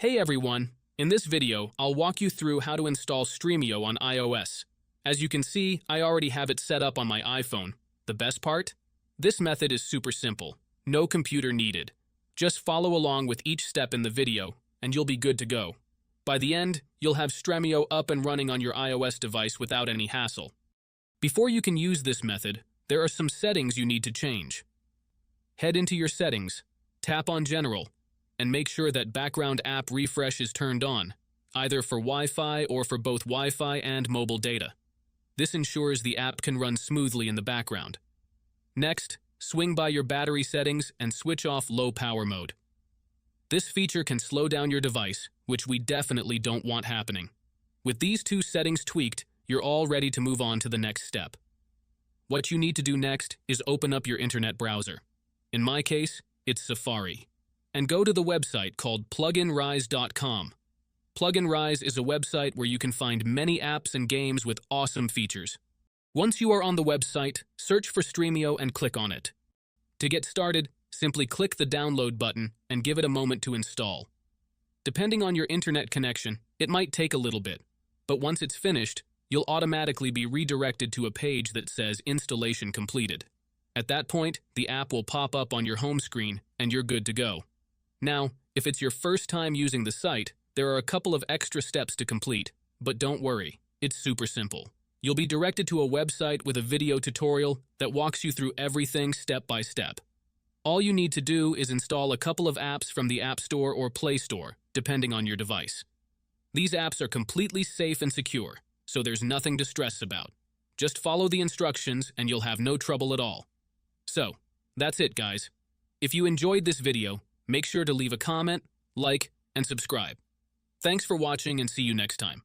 Hey everyone! In this video, I'll walk you through how to install Stremio on iOS. As you can see, I already have it set up on my iPhone. The best part? This method is super simple. No computer needed. Just follow along with each step in the video, and you'll be good to go. By the end, you'll have Stremio up and running on your iOS device without any hassle. Before you can use this method, there are some settings you need to change. Head into your settings, tap on General, and make sure that background app refresh is turned on, either for Wi-Fi or for both Wi-Fi and mobile data. This ensures the app can run smoothly in the background. Next, swing by your battery settings and switch off low power mode. This feature can slow down your device, which we definitely don't want happening. With these two settings tweaked, you're all ready to move on to the next step. What you need to do next is open up your internet browser. In my case, it's Safari. And go to the website called pluginrise.com. Pluginrise is a website where you can find many apps and games with awesome features. Once you are on the website, search for Stremio and click on it. To get started, simply click the download button and give it a moment to install. Depending on your internet connection, it might take a little bit, but once it's finished, you'll automatically be redirected to a page that says Installation Completed. At that point, the app will pop up on your home screen and you're good to go. Now, if it's your first time using the site, there are a couple of extra steps to complete, but don't worry, it's super simple. You'll be directed to a website with a video tutorial that walks you through everything step by step. All you need to do is install a couple of apps from the App Store or Play Store, depending on your device. These apps are completely safe and secure, so there's nothing to stress about. Just follow the instructions and you'll have no trouble at all. So, that's it, guys. If you enjoyed this video, make sure to leave a comment, like, and subscribe. Thanks for watching and see you next time.